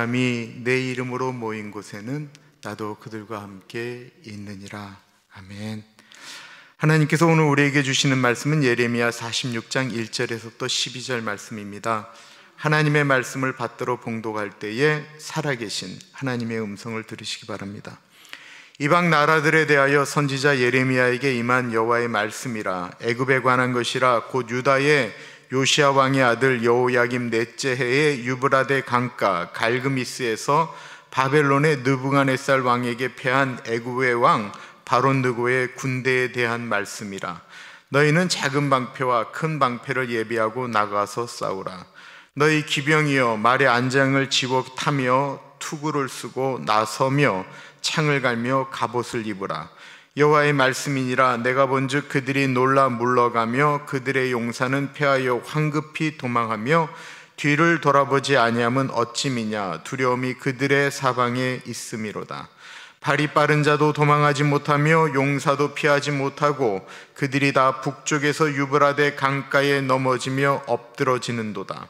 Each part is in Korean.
사람이 내 이름으로 모인 곳에는 나도 그들과 함께 있느니라. 아멘. 하나님께서 오늘 우리에게 주시는 말씀은 예레미야 46장 1절에서 또 12절 말씀입니다. 하나님의 말씀을 받들어 봉독할 때에 살아계신 하나님의 음성을 들으시기 바랍니다. 이방 나라들에 대하여 선지자 예레미야에게 임한 여호와의 말씀이라. 애굽에 관한 것이라. 곧 유다의 요시야 왕의 아들 여호야김 넷째 해에 유브라데 강가 갈그미스에서 바벨론의 느부갓네살 왕에게 패한 애굽의 왕 바론느고의 군대에 대한 말씀이라. 너희는 작은 방패와 큰 방패를 예비하고 나가서 싸우라. 너희 기병이여 말의 안장을 집어 타며 투구를 쓰고 나서며 창을 갈며 갑옷을 입으라. 여호와의 말씀이니라. 내가 본즉 그들이 놀라 물러가며 그들의 용사는 패하여 황급히 도망하며 뒤를 돌아보지 아니함은 어찌미냐. 두려움이 그들의 사방에 있음이로다. 발이 빠른 자도 도망하지 못하며 용사도 피하지 못하고 그들이 다 북쪽에서 유브라데 강가에 넘어지며 엎드러지는도다.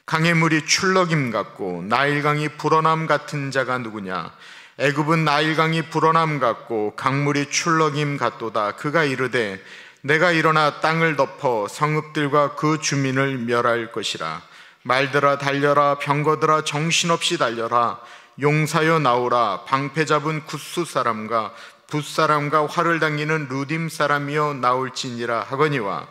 강의 물이 출렁임 같고 나일강이 불어남 같은 자가 누구냐. 애굽은 나일강이 불어남 같고 강물이 출렁임 같도다. 그가 이르되 내가 일어나 땅을 덮어 성읍들과 그 주민을 멸할 것이라. 말들아 달려라. 병거들아 정신없이 달려라. 용사여 나오라. 방패 잡은 굿수 사람과 붓 사람과 활을 당기는 루딤 사람이여 나올지니라 하거니와.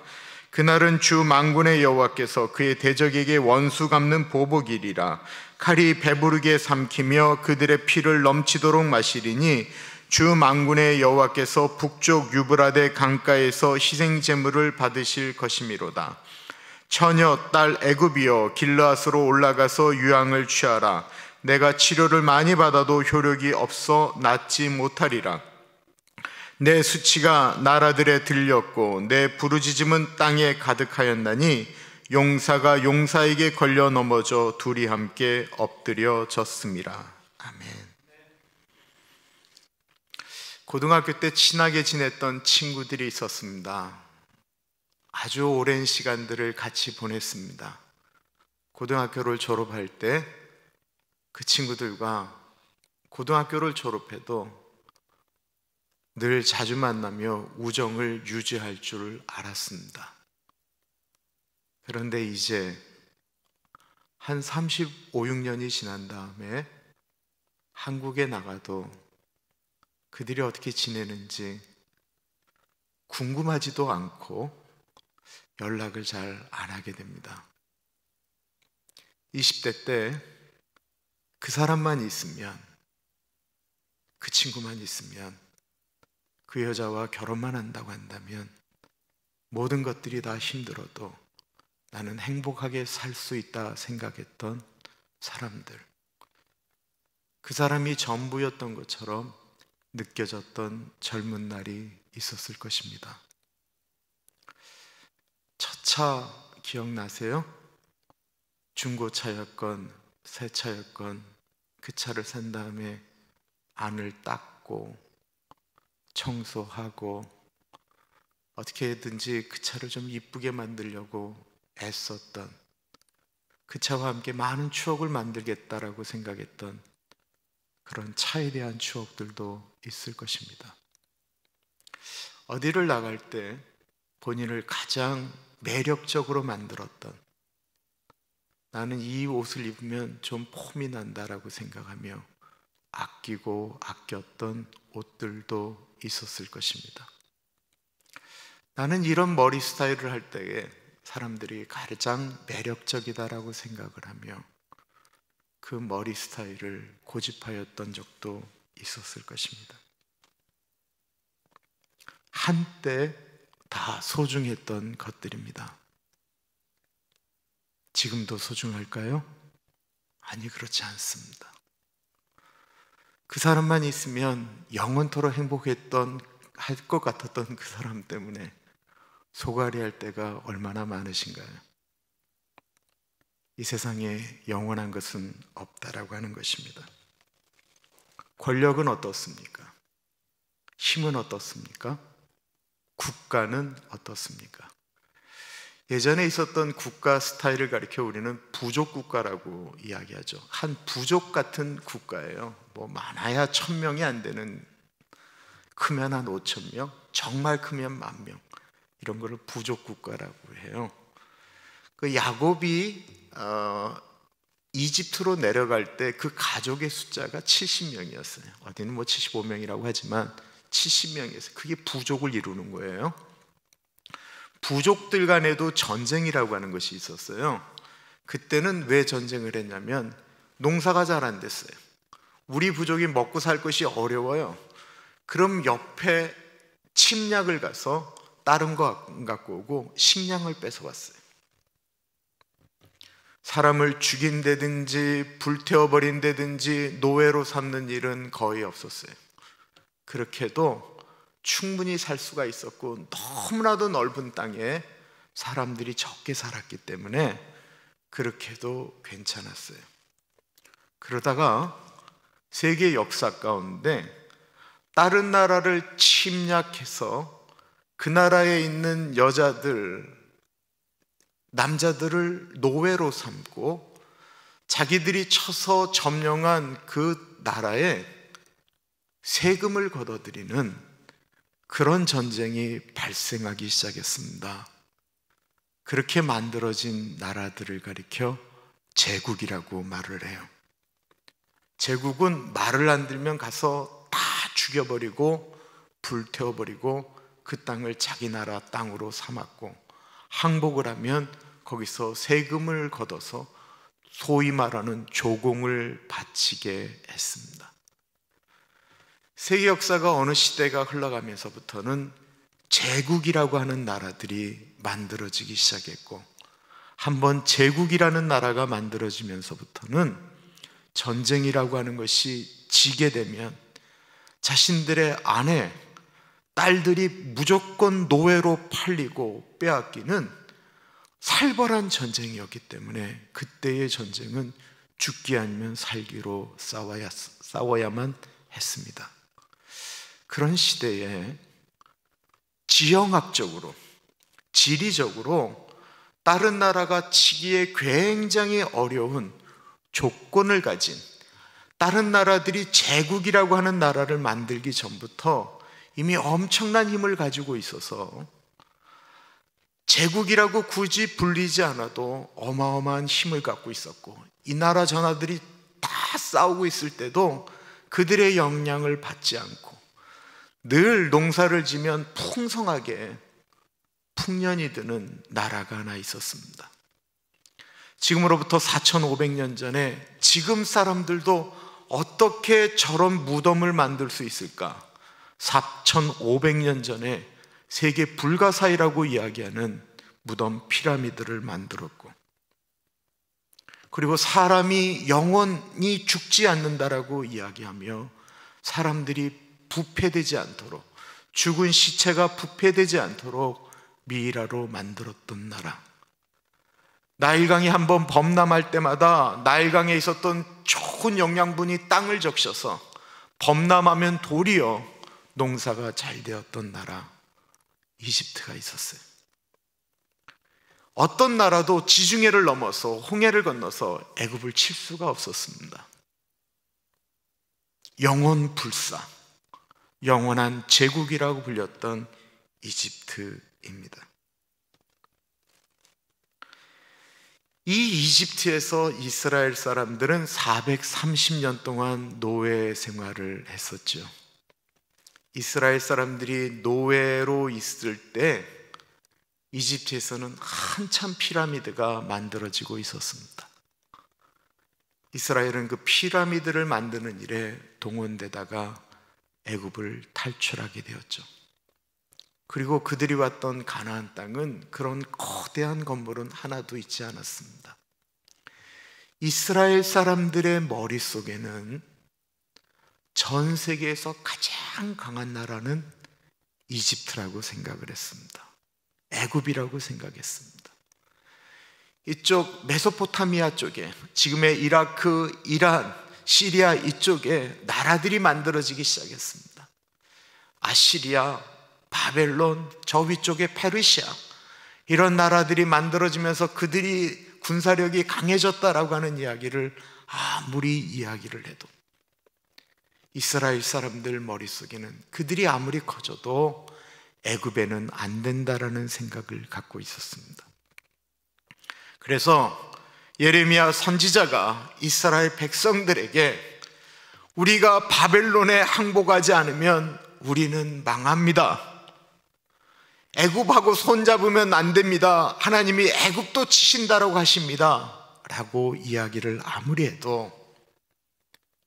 그날은 주 만군의 여호와께서 그의 대적에게 원수 갚는 보복이리라. 칼이 배부르게 삼키며 그들의 피를 넘치도록 마시리니 주 만군의 여호와께서 북쪽 유브라데 강가에서 희생 제물을 받으실 것이미로다. 처녀 딸 애굽이여 길르앗으로 올라가서 유황을 취하라. 내가 치료를 많이 받아도 효력이 없어 낫지 못하리라. 내 수치가 나라들에 들렸고 내 부르짖음은 땅에 가득하였나니 용사가 용사에게 걸려 넘어져 둘이 함께 엎드려졌습니다. 아멘. 고등학교 때 친하게 지냈던 친구들이 있었습니다. 아주 오랜 시간들을 같이 보냈습니다. 고등학교를 졸업할 때 그 친구들과 고등학교를 졸업해도 늘 자주 만나며 우정을 유지할 줄 알았습니다. 그런데 이제 한 35, 6년이 지난 다음에 한국에 나가도 그들이 어떻게 지내는지 궁금하지도 않고 연락을 잘 안 하게 됩니다. 20대 때 그 사람만 있으면, 그 친구만 있으면, 그 여자와 결혼만 한다고 한다면 모든 것들이 다 힘들어도 나는 행복하게 살 수 있다 생각했던 사람들, 그 사람이 전부였던 것처럼 느껴졌던 젊은 날이 있었을 것입니다. 첫 차 기억나세요? 중고차였건 새 차였건 그 차를 산 다음에 안을 닦고 청소하고 어떻게든지 그 차를 좀 이쁘게 만들려고 애썼던, 그 차와 함께 많은 추억을 만들겠다라고 생각했던 그런 차에 대한 추억들도 있을 것입니다. 어디를 나갈 때 본인을 가장 매력적으로 만들었던, 나는 이 옷을 입으면 좀 폼이 난다라고 생각하며 아끼고 아꼈던 옷들도 있었을 것입니다. 나는 이런 머리 스타일을 할 때에 사람들이 가장 매력적이다라고 생각을 하며 그 머리 스타일을 고집하였던 적도 있었을 것입니다. 한때 다 소중했던 것들입니다. 지금도 소중할까요? 아니, 그렇지 않습니다. 그 사람만 있으면 영원토록 행복했던, 할 것 같았던 그 사람 때문에 소갈이 할 때가 얼마나 많으신가요? 이 세상에 영원한 것은 없다라고 하는 것입니다. 권력은 어떻습니까? 힘은 어떻습니까? 국가는 어떻습니까? 예전에 있었던 국가 스타일을 가리켜 우리는 부족 국가라고 이야기하죠. 한 부족 같은 국가예요. 뭐 많아야 1000명이 안 되는, 크면 한 5000명, 정말 크면 10,000명, 이런 거를 부족 국가라고 해요. 그 야곱이 이집트로 내려갈 때 그 가족의 숫자가 70명이었어요. 어디는 뭐 75명이라고 하지만 70명이었어요. 그게 부족을 이루는 거예요. 부족들 간에도 전쟁이라고 하는 것이 있었어요. 그때는 왜 전쟁을 했냐면 농사가 잘 안 됐어요. 우리 부족이 먹고 살 것이 어려워요. 그럼 옆에 침략을 가서 다른 거 갖고 오고 식량을 뺏어왔어요. 사람을 죽인다든지 불태워버린다든지 노예로 삼는 일은 거의 없었어요. 그렇게도 충분히 살 수가 있었고, 너무나도 넓은 땅에 사람들이 적게 살았기 때문에 그렇게도 괜찮았어요. 그러다가 세계 역사 가운데 다른 나라를 침략해서 그 나라에 있는 여자들, 남자들을 노예로 삼고 자기들이 쳐서 점령한 그 나라에 세금을 걷어들이는 그런 전쟁이 발생하기 시작했습니다. 그렇게 만들어진 나라들을 가리켜 제국이라고 말을 해요. 제국은 말을 안 들면 가서 다 죽여버리고 불태워버리고 그 땅을 자기 나라 땅으로 삼았고, 항복을 하면 거기서 세금을 걷어서 소위 말하는 조공을 바치게 했습니다. 세계 역사가 어느 시대가 흘러가면서부터는 제국이라고 하는 나라들이 만들어지기 시작했고, 한번 제국이라는 나라가 만들어지면서부터는 전쟁이라고 하는 것이 지게 되면 자신들의 아내, 딸들이 무조건 노예로 팔리고 빼앗기는 살벌한 전쟁이었기 때문에 그때의 전쟁은 죽기 아니면 살기로 싸워야만 했습니다. 그런 시대에 지형학적으로, 지리적으로 다른 나라가 치기에 굉장히 어려운 조건을 가진, 다른 나라들이 제국이라고 하는 나라를 만들기 전부터 이미 엄청난 힘을 가지고 있어서 제국이라고 굳이 불리지 않아도 어마어마한 힘을 갖고 있었고, 이 나라 저 나라들이 다 싸우고 있을 때도 그들의 영향을 받지 않고 늘 농사를 지면 풍성하게 풍년이 드는 나라가 하나 있었습니다. 지금으로부터 4,500년 전에 지금 사람들도 어떻게 저런 무덤을 만들 수 있을까? 4,500년 전에 세계 불가사의라고 이야기하는 무덤 피라미드를 만들었고, 그리고 사람이 영원히 죽지 않는다라고 이야기하며 사람들이 부패되지 않도록, 죽은 시체가 부패되지 않도록 미이라로 만들었던 나라. 나일강이 한번 범람할 때마다 나일강에 있었던 좋은 영양분이 땅을 적셔서 범람하면 도리어 농사가 잘 되었던 나라, 이집트가 있었어요. 어떤 나라도 지중해를 넘어서 홍해를 건너서 애굽을 칠 수가 없었습니다. 영원 불사, 영원한 제국이라고 불렸던 이집트입니다. 이 이집트에서 이스라엘 사람들은 430년 동안 노예 생활을 했었죠. 이스라엘 사람들이 노예로 있을 때 이집트에서는 한참 피라미드가 만들어지고 있었습니다. 이스라엘은 그 피라미드를 만드는 일에 동원되다가 애굽을 탈출하게 되었죠. 그리고 그들이 왔던 가나안 땅은 그런 거대한 건물은 하나도 있지 않았습니다. 이스라엘 사람들의 머릿속에는 전 세계에서 가장 강한 나라는 이집트라고 생각을 했습니다. 애굽이라고 생각했습니다. 이쪽 메소포타미아 쪽에, 지금의 이라크, 이란, 시리아 이쪽에 나라들이 만들어지기 시작했습니다. 아시리아, 바벨론, 저 위쪽에 페르시아, 이런 나라들이 만들어지면서 그들이 군사력이 강해졌다라고 하는 이야기를 아무리 이야기를 해도 이스라엘 사람들 머릿속에는 그들이 아무리 커져도 애굽에는 안 된다라는 생각을 갖고 있었습니다. 그래서 예레미야 선지자가 이스라엘 백성들에게 우리가 바벨론에 항복하지 않으면 우리는 망합니다. 애굽하고 손잡으면 안 됩니다. 하나님이 애굽도 치신다라고 하십니다 라고 이야기를 아무리 해도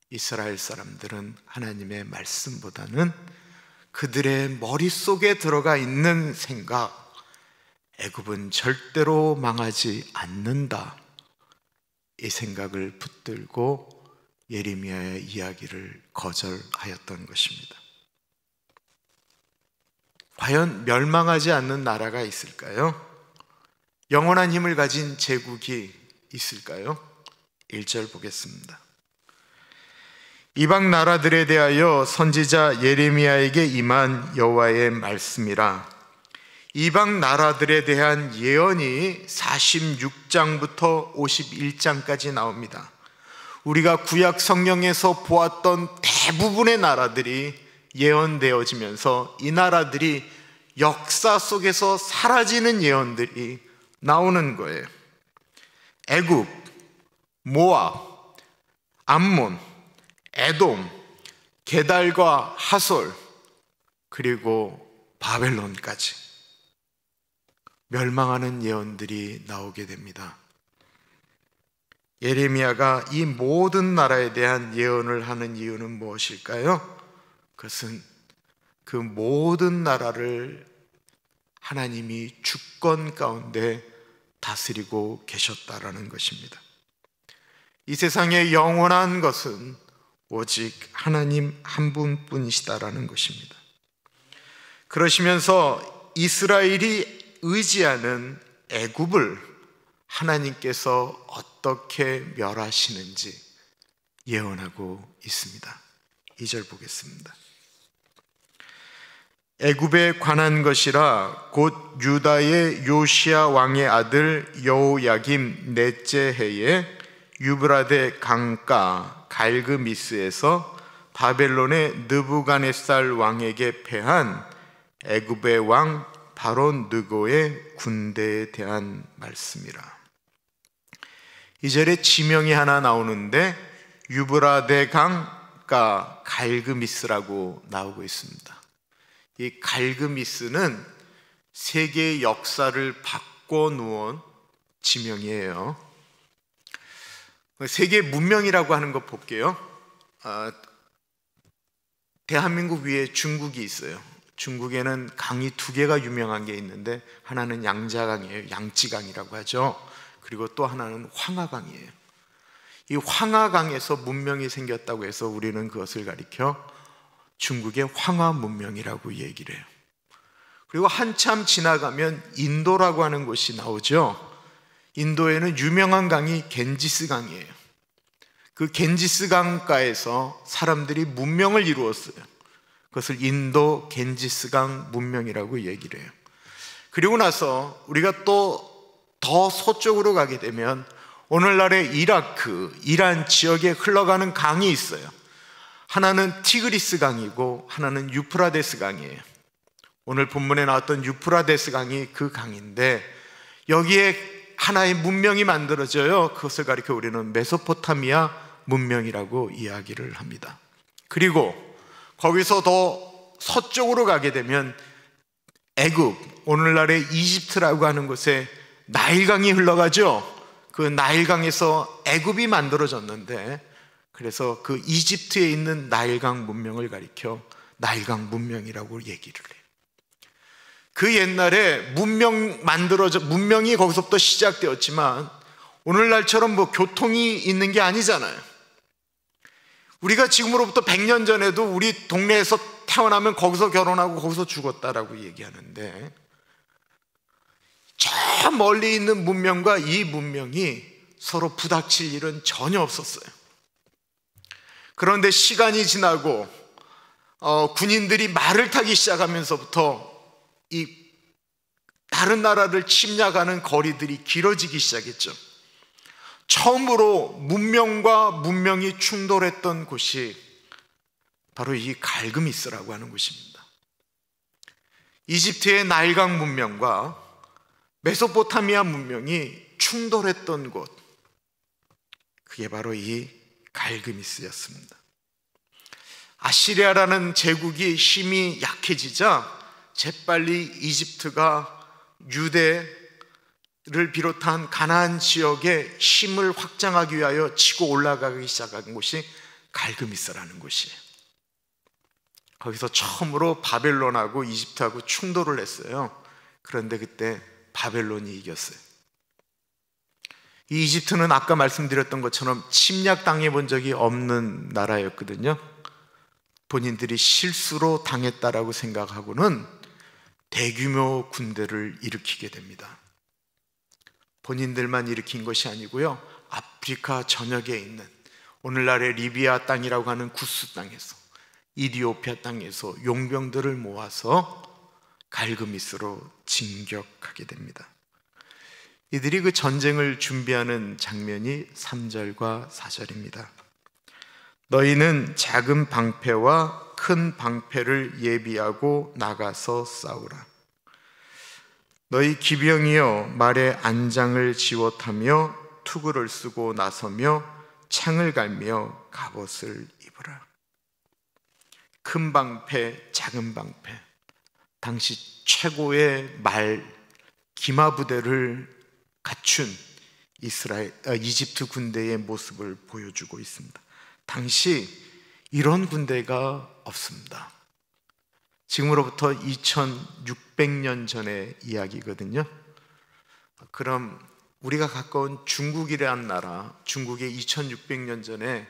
이스라엘 사람들은 하나님의 말씀보다는 그들의 머릿속에 들어가 있는 생각, 애굽은 절대로 망하지 않는다, 이 생각을 붙들고 예레미야의 이야기를 거절하였던 것입니다. 과연 멸망하지 않는 나라가 있을까요? 영원한 힘을 가진 제국이 있을까요? 1절 보겠습니다. 이방 나라들에 대하여 선지자 예레미야에게 임한 여호와의 말씀이라. 이방 나라들에 대한 예언이 46장부터 51장까지 나옵니다. 우리가 구약 성경에서 보았던 대부분의 나라들이 예언되어지면서 이 나라들이 역사 속에서 사라지는 예언들이 나오는 거예요. 애굽, 모압, 암몬, 에돔, 게달과 하솔, 그리고 바벨론까지 멸망하는 예언들이 나오게 됩니다. 예레미야가 이 모든 나라에 대한 예언을 하는 이유는 무엇일까요? 그것은 그 모든 나라를 하나님이 주권 가운데 다스리고 계셨다라는 것입니다. 이 세상에 영원한 것은 오직 하나님 한 분뿐이시다라는 것입니다. 그러시면서 이스라엘이 의지하는 애굽을 하나님께서 어떻게 멸하시는지 예언하고 있습니다. 2절 보겠습니다. 애굽에 관한 것이라 곧 유다의 요시야 왕의 아들 여호야김 넷째 해에 유브라데 강가 갈그미스에서 바벨론의 느부갓네살 왕에게 패한 애굽의 왕 바로 느고의 군대에 대한 말씀이라. 이 절에 지명이 하나 나오는데 유브라데 강가 갈그미스라고 나오고 있습니다. 이 갈그미스는 세계의 역사를 바꿔놓은 지명이에요. 세계 문명이라고 하는 거 볼게요. 대한민국 위에 중국이 있어요. 중국에는 강이 두 개가 유명한 게 있는데 하나는 양자강이에요. 양찌강이라고 하죠. 그리고 또 하나는 황하강이에요. 이 황하강에서 문명이 생겼다고 해서 우리는 그것을 가리켜 중국의 황하 문명이라고 얘기를 해요. 그리고 한참 지나가면 인도라고 하는 곳이 나오죠. 인도에는 유명한 강이 겐지스 강이에요. 그 겐지스 강가에서 사람들이 문명을 이루었어요. 그것을 인도 겐지스 강 문명이라고 얘기를 해요. 그리고 나서 우리가 또 더 서쪽으로 가게 되면 오늘날의 이라크, 이란 지역에 흘러가는 강이 있어요. 하나는 티그리스 강이고 하나는 유프라데스 강이에요. 오늘 본문에 나왔던 유프라데스 강이 그 강인데 여기에 하나의 문명이 만들어져요. 그것을 가리켜 우리는 메소포타미아 문명이라고 이야기를 합니다. 그리고 거기서 더 서쪽으로 가게 되면 애굽, 오늘날의 이집트라고 하는 곳에 나일강이 흘러가죠. 그 나일강에서 애굽이 만들어졌는데 그래서 그 이집트에 있는 나일강 문명을 가리켜 나일강 문명이라고 얘기를 해요. 그 옛날에 문명이 거기서부터 시작되었지만 오늘날처럼 뭐 교통이 있는 게 아니잖아요. 우리가 지금으로부터 100년 전에도 우리 동네에서 태어나면 거기서 결혼하고 거기서 죽었다라고 얘기하는데 저 멀리 있는 문명과 이 문명이 서로 부닥칠 일은 전혀 없었어요. 그런데 시간이 지나고 군인들이 말을 타기 시작하면서부터 이 다른 나라를 침략하는 거리들이 길어지기 시작했죠. 처음으로 문명과 문명이 충돌했던 곳이 바로 이 갈그미스라고 하는 곳입니다. 이집트의 나일강 문명과 메소포타미아 문명이 충돌했던 곳, 그게 바로 이 갈그미스였습니다. 아시리아라는 제국이 힘이 약해지자 재빨리 이집트가 유대를 비롯한 가나안 지역의 힘을 확장하기 위하여 치고 올라가기 시작한 곳이 갈그미스라는 곳이에요. 거기서 처음으로 바벨론하고 이집트하고 충돌을 했어요. 그런데 그때 바벨론이 이겼어요. 이 이집트는 아까 말씀드렸던 것처럼 침략당해 본 적이 없는 나라였거든요. 본인들이 실수로 당했다라고 생각하고는 대규모 군대를 일으키게 됩니다. 본인들만 일으킨 것이 아니고요, 아프리카 전역에 있는 오늘날의 리비아 땅이라고 하는 구스 땅에서, 이디오피아 땅에서 용병들을 모아서 갈그미스로 진격하게 됩니다. 이들이 그 전쟁을 준비하는 장면이 3절과 4절입니다. 너희는 작은 방패와 큰 방패를 예비하고 나가서 싸우라. 너희 기병이여 말에 안장을 지워타며 투구를 쓰고 나서며 창을 갈며 갑옷을 입으라. 큰 방패, 작은 방패, 당시 최고의 기마 부대를 갖춘 이집트 군대의 모습을 보여주고 있습니다. 당시 이런 군대가 없습니다. 지금으로부터 2600년 전의 이야기거든요. 그럼 우리가 가까운 중국이라는 나라, 중국에 2600년 전에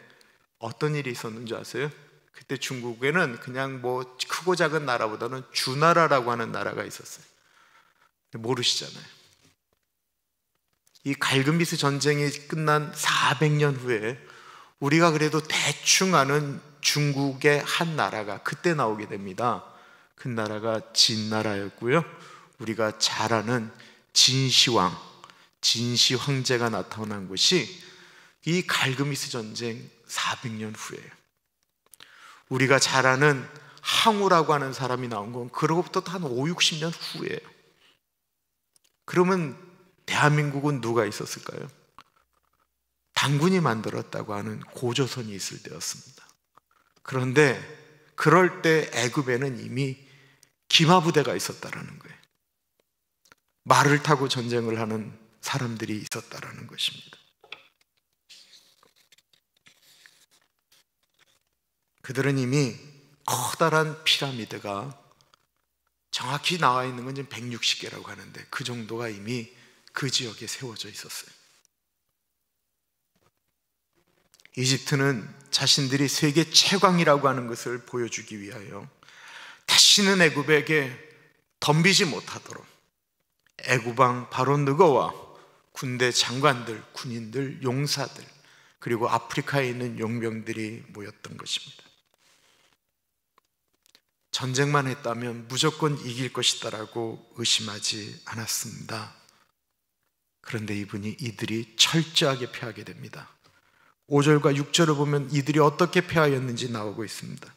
어떤 일이 있었는지 아세요? 그때 중국에는 그냥 뭐 크고 작은 나라보다는 주나라라고 하는 나라가 있었어요. 모르시잖아요. 이 갈그미스 전쟁이 끝난 400년 후에 우리가 그래도 대충 아는 중국의 한 나라가 그때 나오게 됩니다. 그 나라가 진나라였고요, 우리가 잘 아는 진시황, 진시 황제가 나타난 것이 이 갈그미스 전쟁 400년 후에요. 우리가 잘 아는 항우라고 하는 사람이 나온 건 그로부터 한 5, 60년 후예요. 그러면 대한민국은 누가 있었을까요? 단군이 만들었다고 하는 고조선이 있을 때였습니다. 그런데 그럴 때 애굽에는 이미 기마부대가 있었다라는 거예요. 말을 타고 전쟁을 하는 사람들이 있었다라는 것입니다. 그들은 이미 커다란 피라미드가 정확히 나와 있는 건 지금 160개라고 하는데 그 정도가 이미 그 지역에 세워져 있었어요. 이집트는 자신들이 세계 최강이라고 하는 것을 보여주기 위하여 다시는 애굽에게 덤비지 못하도록 애굽왕 바로 느고와 군대 장관들, 군인들, 용사들, 그리고 아프리카에 있는 용병들이 모였던 것입니다. 전쟁만 했다면 무조건 이길 것이다라고 의심하지 않았습니다. 그런데 이들이 철저하게 패하게 됩니다. 5절과 6절을 보면 이들이 어떻게 패하였는지 나오고 있습니다.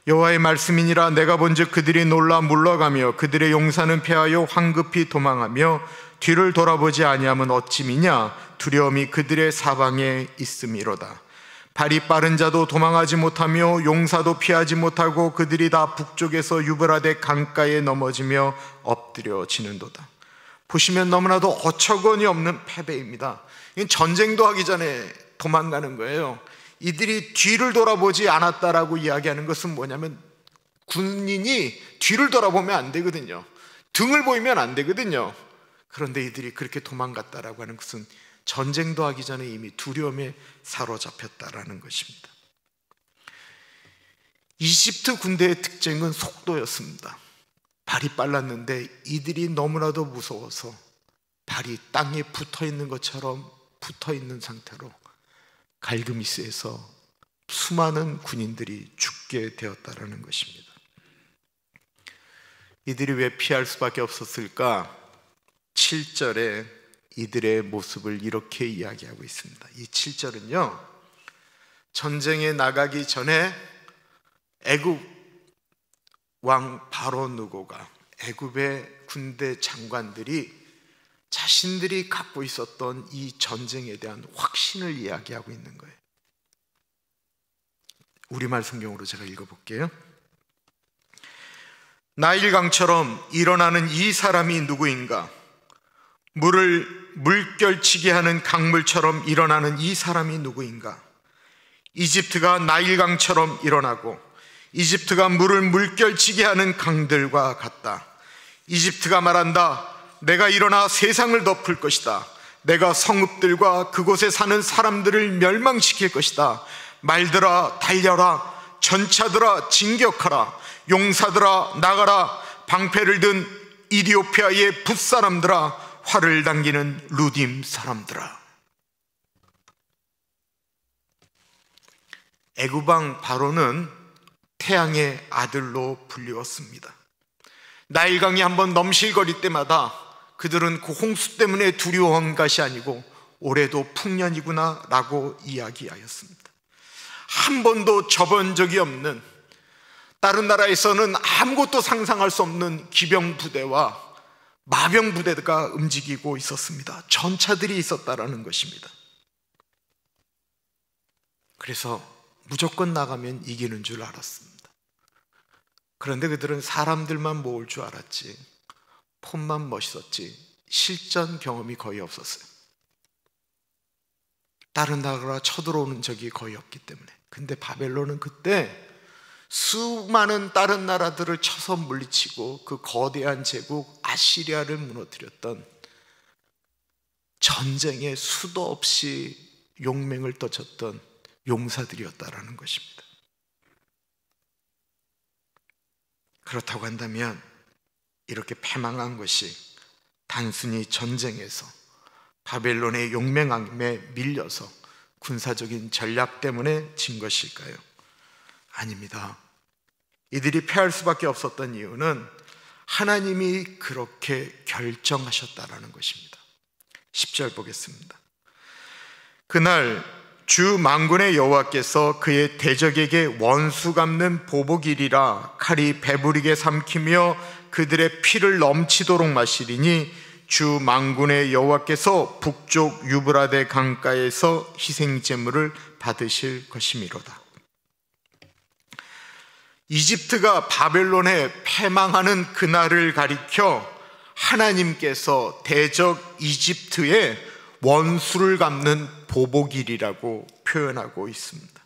여호와의 말씀이니라 내가 본즉 그들이 놀라 물러가며 그들의 용사는 패하여 황급히 도망하며 뒤를 돌아보지 아니하면 어찌 미냐 두려움이 그들의 사방에 있음이로다. 발이 빠른 자도 도망하지 못하며 용사도 피하지 못하고 그들이 다 북쪽에서 유브라데 강가에 넘어지며 엎드려지는도다. 보시면 너무나도 어처구니 없는 패배입니다. 이건 전쟁도 하기 전에 도망가는 거예요. 이들이 뒤를 돌아보지 않았다라고 이야기하는 것은 뭐냐면 군인이 뒤를 돌아보면 안 되거든요. 등을 보이면 안 되거든요. 그런데 이들이 그렇게 도망갔다라고 하는 것은 전쟁도 하기 전에 이미 두려움에 사로잡혔다라는 것입니다. 이집트 군대의 특징은 속도였습니다. 발이 빨랐는데 이들이 너무나도 무서워서 발이 땅에 붙어있는 것처럼 붙어있는 상태로 갈그미스에서 수많은 군인들이 죽게 되었다라는 것입니다. 이들이 왜 피할 수밖에 없었을까? 7절에 이들의 모습을 이렇게 이야기하고 있습니다. 이 7절은요, 전쟁에 나가기 전에 애굽 왕 바로 누고가, 애굽의 군대 장관들이 자신들이 갖고 있었던 이 전쟁에 대한 확신을 이야기하고 있는 거예요. 우리말 성경으로 제가 읽어볼게요. 나일강처럼 일어나는 이 사람이 누구인가? 물을 물결치게 하는 강물처럼 일어나는 이 사람이 누구인가? 이집트가 나일강처럼 일어나고 이집트가 물을 물결치게 하는 강들과 같다. 이집트가 말한다. 내가 일어나 세상을 덮을 것이다. 내가 성읍들과 그곳에 사는 사람들을 멸망시킬 것이다. 말들아 달려라. 전차들아 진격하라. 용사들아 나가라. 방패를 든 이디오피아의 붓사람들아, 활을 당기는 루딤 사람들아. 애굽 왕 바로는 태양의 아들로 불리웠습니다. 나일강이 한번 넘실거릴 때마다 그들은 그 홍수 때문에 두려워한 것이 아니고 올해도 풍년이구나 라고 이야기하였습니다. 한 번도 접은 적이 없는, 다른 나라에서는 아무것도 상상할 수 없는 기병 부대와 마병 부대가 움직이고 있었습니다. 전차들이 있었다라는 것입니다. 그래서 무조건 나가면 이기는 줄 알았습니다. 그런데 그들은 사람들만 모을 줄 알았지, 폼만 멋있었지 실전 경험이 거의 없었어요. 다른 나라가 쳐들어오는 적이 거의 없기 때문에. 근데 바벨론은 그때 수많은 다른 나라들을 쳐서 물리치고 그 거대한 제국 아시리아를 무너뜨렸던, 전쟁에 수도 없이 용맹을 떨쳤던 용사들이었다라는 것입니다. 그렇다고 한다면 이렇게 패망한 것이 단순히 전쟁에서 바벨론의 용맹함에 밀려서 군사적인 전략 때문에 진 것일까요? 아닙니다. 이들이 패할 수밖에 없었던 이유는 하나님이 그렇게 결정하셨다라는 것입니다. 10절 보겠습니다. 그날 주 만군의 여호와께서 그의 대적에게 원수 갚는 보복일이라 칼이 배부리게 삼키며 그들의 피를 넘치도록 마시리니 주 만군의 여호와께서 북쪽 유브라데 강가에서 희생 제물을 받으실 것이미로다. 이집트가 바벨론에 패망하는 그날을 가리켜 하나님께서 대적 이집트의 원수를 갚는 보복일이라고 표현하고 있습니다.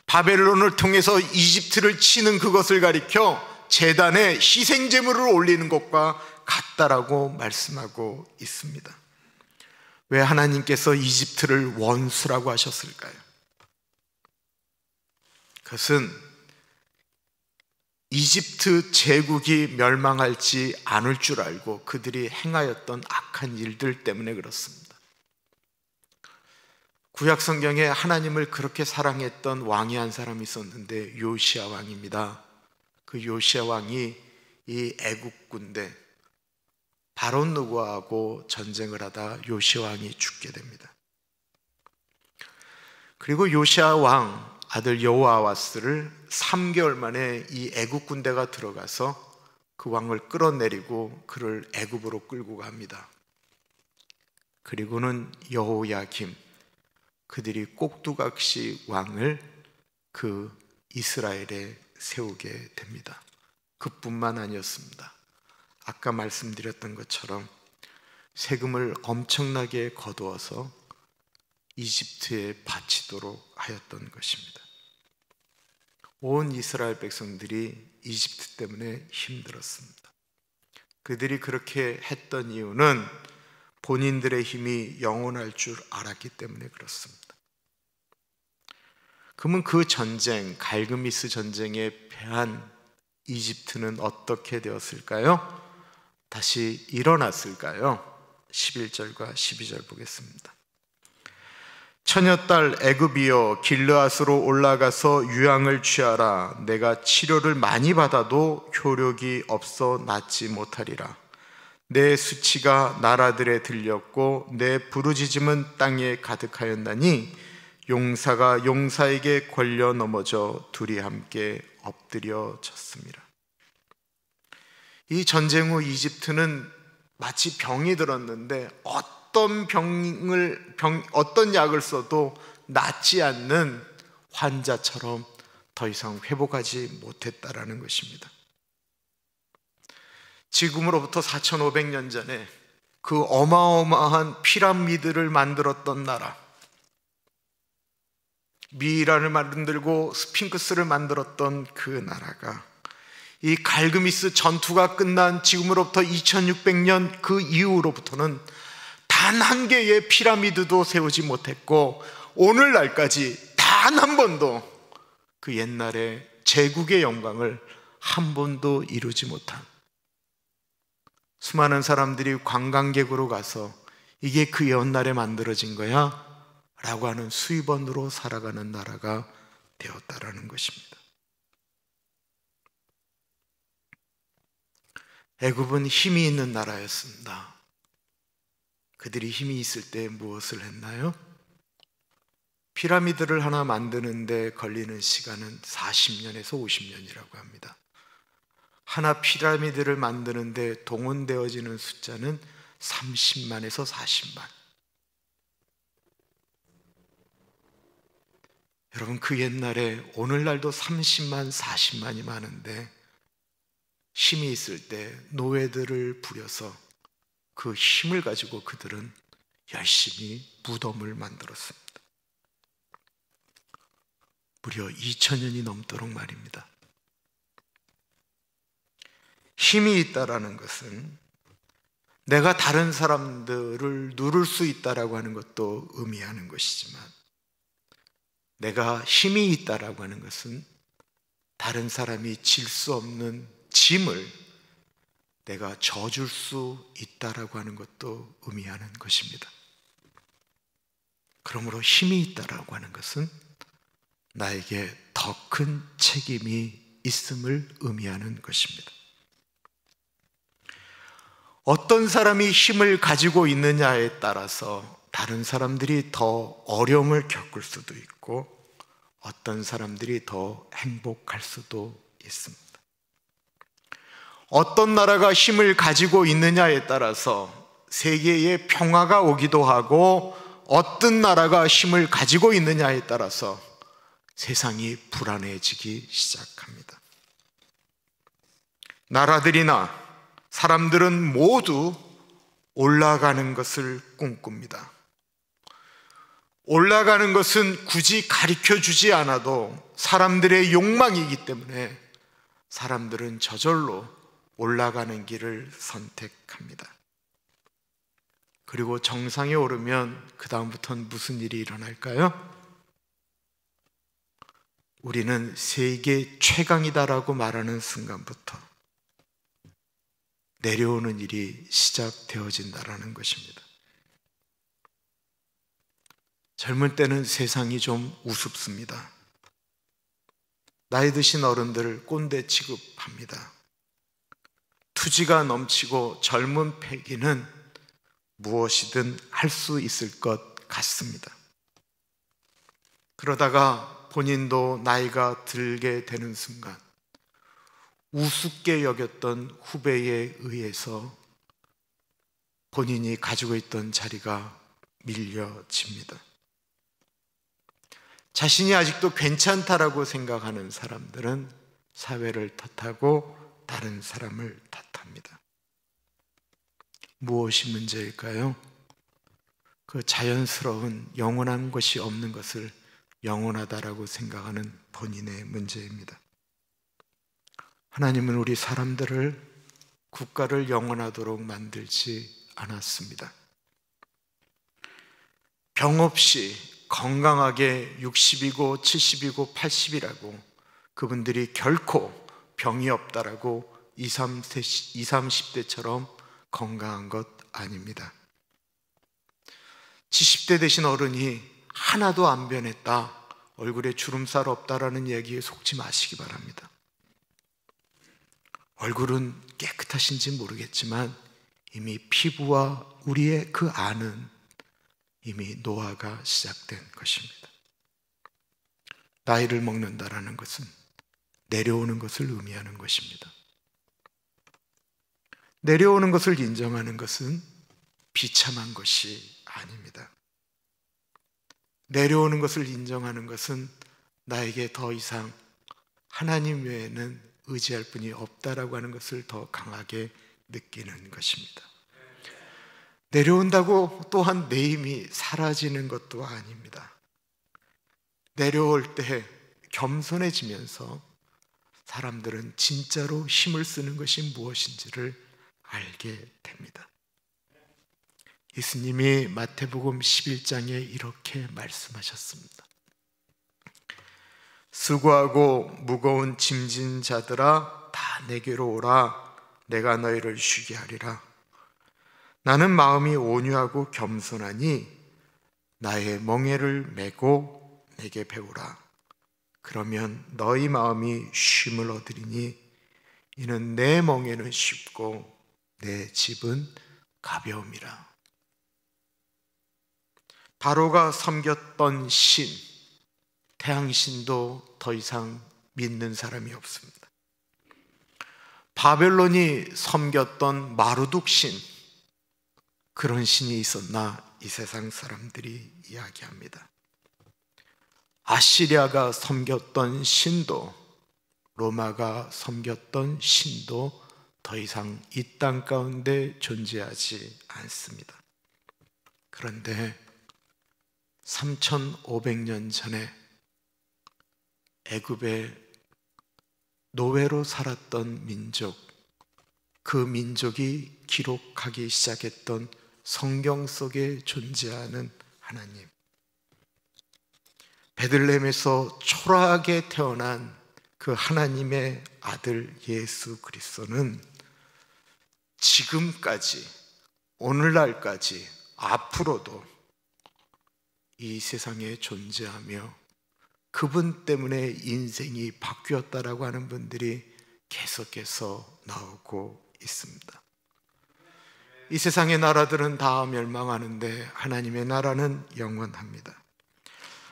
바벨론을 통해서 이집트를 치는 그것을 가리켜 제단에 희생 제물을 올리는 것과 같다라고 말씀하고 있습니다. 왜 하나님께서 이집트를 원수라고 하셨을까요? 그것은 이집트 제국이 멸망할지 않을 줄 알고 그들이 행하였던 악한 일들 때문에 그렇습니다. 구약 성경에 하나님을 그렇게 사랑했던 왕이 한 사람이 있었는데 요시야 왕입니다. 그 요시야 왕이 이 애국 군대 바로 누구하고 전쟁을 하다 요시야 왕이 죽게 됩니다. 그리고 요시야 왕 아들 여호아하스를 3개월 만에 이 애국 군대가 들어가서 그 왕을 끌어내리고 그를 애굽으로 끌고 갑니다. 그리고는 여호야김, 그들이 꼭두각시 왕을 그 이스라엘에 세우게 됩니다. 그뿐만 아니었습니다. 아까 말씀드렸던 것처럼 세금을 엄청나게 거두어서 이집트에 바치도록 하였던 것입니다. 온 이스라엘 백성들이 이집트 때문에 힘들었습니다. 그들이 그렇게 했던 이유는 본인들의 힘이 영원할 줄 알았기 때문에 그렇습니다. 그러면 그 전쟁, 갈그미스 전쟁에 패한 이집트는 어떻게 되었을까요? 다시 일어났을까요? 11절과 12절 보겠습니다. 처녀딸 애굽이여 길르앗으로 올라가서 유향을 취하라. 내가 치료를 많이 받아도 효력이 없어 낫지 못하리라. 내 수치가 나라들에 들렸고 내 부르짖음은 땅에 가득하였나니 용사가 용사에게 걸려 넘어져 둘이 함께 엎드려졌습니다. 이 전쟁 후 이집트는 마치 병이 들었는데 어떤 약을 써도 낫지 않는 환자처럼 더 이상 회복하지 못했다라는 것입니다. 지금으로부터 4,500년 전에 그 어마어마한 피라미드를 만들었던 나라, 미이라를 만들고 스핑크스를 만들었던 그 나라가 이 갈그미스 전투가 끝난 지금으로부터 2600년 그 이후로부터는 단 한 개의 피라미드도 세우지 못했고 오늘날까지 단 한 번도 그 옛날의 제국의 영광을 한 번도 이루지 못한, 수많은 사람들이 관광객으로 가서 이게 그 옛날에 만들어진 거야? 라고 하는 수입원으로 살아가는 나라가 되었다라는 것입니다. 애굽은 힘이 있는 나라였습니다. 그들이 힘이 있을 때 무엇을 했나요? 피라미드를 하나 만드는데 걸리는 시간은 40년에서 50년이라고 합니다. 하나 피라미드를 만드는데 동원되어지는 숫자는 30만에서 40만. 여러분, 그 옛날에 오늘날도 30만, 40만이 많은데 힘이 있을 때 노예들을 부려서 그 힘을 가지고 그들은 열심히 무덤을 만들었습니다. 무려 2000년이 넘도록 말입니다. 힘이 있다라는 것은 내가 다른 사람들을 누를 수 있다라고 하는 것도 의미하는 것이지만, 내가 힘이 있다라고 하는 것은 다른 사람이 질 수 없는 짐을 내가 져줄 수 있다라고 하는 것도 의미하는 것입니다. 그러므로 힘이 있다라고 하는 것은 나에게 더 큰 책임이 있음을 의미하는 것입니다. 어떤 사람이 힘을 가지고 있느냐에 따라서 다른 사람들이 더 어려움을 겪을 수도 있고 어떤 사람들이 더 행복할 수도 있습니다. 어떤 나라가 힘을 가지고 있느냐에 따라서 세계에 평화가 오기도 하고 어떤 나라가 힘을 가지고 있느냐에 따라서 세상이 불안해지기 시작합니다. 나라들이나 사람들은 모두 올라가는 것을 꿈꿉니다. 올라가는 것은 굳이 가르쳐 주지 않아도 사람들의 욕망이기 때문에 사람들은 저절로 올라가는 길을 선택합니다. 그리고 정상에 오르면 그 다음부터는 무슨 일이 일어날까요? 우리는 세계 최강이다라고 말하는 순간부터 내려오는 일이 시작되어진다라는 것입니다. 젊을 때는 세상이 좀 우습습니다. 나이 드신 어른들을 꼰대 취급합니다. 투지가 넘치고 젊은 패기는 무엇이든 할 수 있을 것 같습니다. 그러다가 본인도 나이가 들게 되는 순간 우습게 여겼던 후배에 의해서 본인이 가지고 있던 자리가 밀려집니다. 자신이 아직도 괜찮다라고 생각하는 사람들은 사회를 탓하고 다른 사람을 탓합니다. 무엇이 문제일까요? 그 자연스러운 영원한 것이 없는 것을 영원하다라고 생각하는 본인의 문제입니다. 하나님은 우리 사람들을, 국가를 영원하도록 만들지 않았습니다. 병 없이 건강하게 60이고 70이고 80이라고 그분들이 결코 병이 없다라고 20, 30대처럼 건강한 것 아닙니다. 70대 되신 어른이 하나도 안 변했다, 얼굴에 주름살 없다라는 얘기에 속지 마시기 바랍니다. 얼굴은 깨끗하신지 모르겠지만 이미 피부와 우리의 그 안은 이미 노화가 시작된 것입니다. 나이를 먹는다라는 것은 내려오는 것을 의미하는 것입니다. 내려오는 것을 인정하는 것은 비참한 것이 아닙니다. 내려오는 것을 인정하는 것은 나에게 더 이상 하나님 외에는 의지할 분이 없다라고 하는 것을 더 강하게 느끼는 것입니다. 내려온다고 또한 내 힘이 사라지는 것도 아닙니다. 내려올 때 겸손해지면서 사람들은 진짜로 힘을 쓰는 것이 무엇인지를 알게 됩니다. 예수님이 마태복음 11장에 이렇게 말씀하셨습니다. 수고하고 무거운 짐진 자들아 다 내게로 오라. 내가 너희를 쉬게 하리라. 나는 마음이 온유하고 겸손하니 나의 멍에를 메고 내게 배우라. 그러면 너희 마음이 쉼을 얻으리니 이는 내 멍에는 쉽고 내 집은 가벼움이라. 바로가 섬겼던 신, 태양신도 더 이상 믿는 사람이 없습니다. 바벨론이 섬겼던 마루둑 신, 그런 신이 있었나 이 세상 사람들이 이야기합니다. 아시리아가 섬겼던 신도, 로마가 섬겼던 신도 더 이상 이 땅 가운데 존재하지 않습니다. 그런데 3500년 전에 애굽의 노예로 살았던 민족, 그 민족이 기록하기 시작했던 성경 속에 존재하는 하나님, 베들레헴에서 초라하게 태어난 그 하나님의 아들 예수 그리스도는 지금까지, 오늘날까지, 앞으로도 이 세상에 존재하며 그분 때문에 인생이 바뀌었다라고 하는 분들이 계속해서 나오고 있습니다. 이 세상의 나라들은 다 멸망하는데 하나님의 나라는 영원합니다.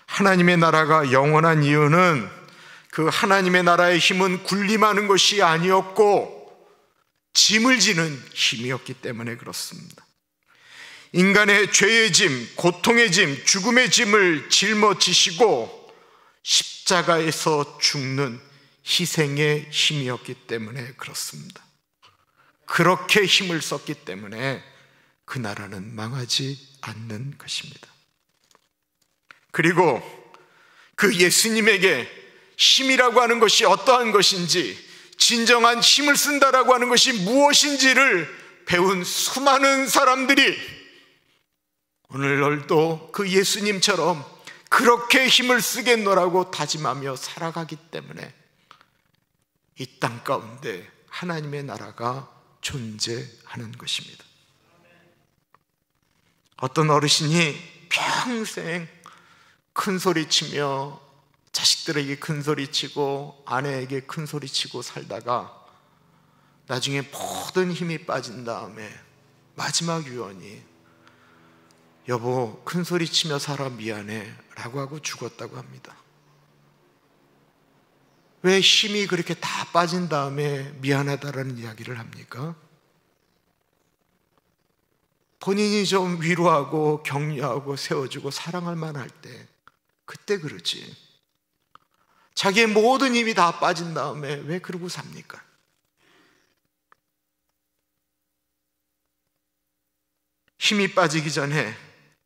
하나님의 나라가 영원한 이유는 그 하나님의 나라의 힘은 군림하는 것이 아니었고 짐을 지는 힘이었기 때문에 그렇습니다. 인간의 죄의 짐, 고통의 짐, 죽음의 짐을 짊어지시고 십자가에서 죽는 희생의 힘이었기 때문에 그렇습니다. 그렇게 힘을 썼기 때문에 그 나라는 망하지 않는 것입니다. 그리고 그 예수님에게 힘이라고 하는 것이 어떠한 것인지, 진정한 힘을 쓴다라고 하는 것이 무엇인지를 배운 수많은 사람들이 오늘날도 그 예수님처럼 그렇게 힘을 쓰겠노라고 다짐하며 살아가기 때문에 이 땅 가운데 하나님의 나라가 존재하는 것입니다. 어떤 어르신이 평생 큰 소리치며 자식들에게 큰 소리치고 아내에게 큰 소리치고 살다가 나중에 모든 힘이 빠진 다음에 마지막 유언이 여보 큰 소리치며 살아 미안해 라고 하고 죽었다고 합니다. 왜 힘이 그렇게 다 빠진 다음에 미안하다라는 이야기를 합니까? 본인이 좀 위로하고 격려하고 세워주고 사랑할 만할 때 그때 그러지, 자기의 모든 힘이 다 빠진 다음에 왜 그러고 삽니까? 힘이 빠지기 전에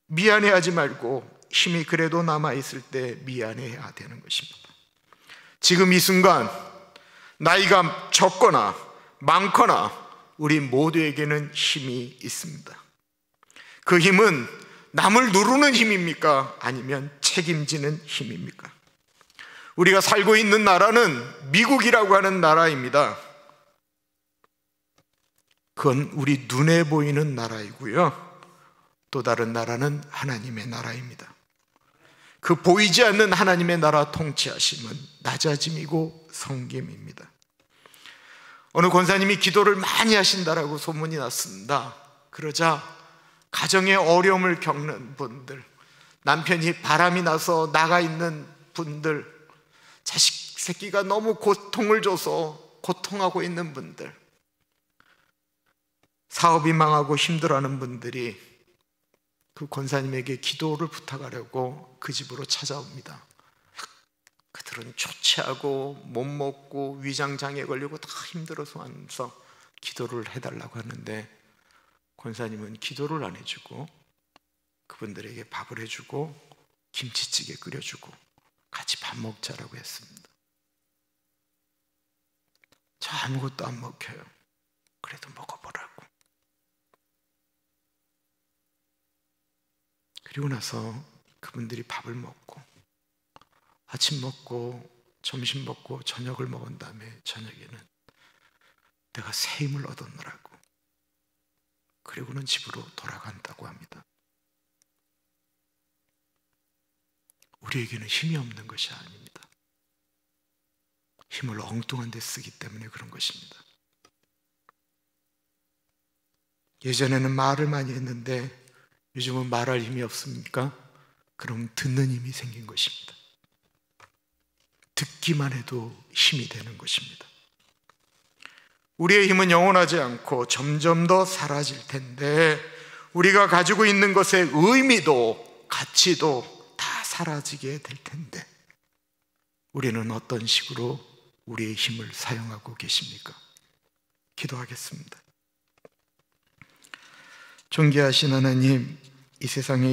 미안해하지 말고 힘이 그래도 남아있을 때 미안해야 되는 것입니다. 지금 이 순간 나이가 적거나 많거나 우리 모두에게는 힘이 있습니다. 그 힘은 남을 누르는 힘입니까? 아니면 책임지는 힘입니까? 우리가 살고 있는 나라는 미국이라고 하는 나라입니다. 그건 우리 눈에 보이는 나라이고요, 또 다른 나라는 하나님의 나라입니다. 그 보이지 않는 하나님의 나라 통치하심은 낮아짐이고 성김입니다. 어느 권사님이 기도를 많이 하신다라고 소문이 났습니다. 그러자 가정에 어려움을 겪는 분들, 남편이 바람이 나서 나가 있는 분들, 자식 새끼가 너무 고통을 줘서 고통하고 있는 분들, 사업이 망하고 힘들어하는 분들이 그 권사님에게 기도를 부탁하려고 그 집으로 찾아옵니다. 그들은 초췌하고 못 먹고 위장장애 걸리고 다 힘들어서 하면서 기도를 해달라고 하는데, 권사님은 기도를 안 해주고 그분들에게 밥을 해주고 김치찌개 끓여주고 같이 밥 먹자라고 했습니다. 저 아무것도 안 먹혀요. 그래도 먹어보라고. 그리고 나서 그분들이 밥을 먹고 아침 먹고 점심 먹고 저녁을 먹은 다음에 저녁에는 내가 새 힘을 얻었노라고, 그리고는 집으로 돌아간다고 합니다. 우리에게는 힘이 없는 것이 아닙니다. 힘을 엉뚱한 데 쓰기 때문에 그런 것입니다. 예전에는 말을 많이 했는데 요즘은 말할 힘이 없습니까? 그럼 듣는 힘이 생긴 것입니다. 듣기만 해도 힘이 되는 것입니다. 우리의 힘은 영원하지 않고 점점 더 사라질 텐데, 우리가 가지고 있는 것의 의미도 가치도 다 사라지게 될 텐데, 우리는 어떤 식으로 우리의 힘을 사용하고 계십니까? 기도하겠습니다. 존귀하신 하나님, 이 세상에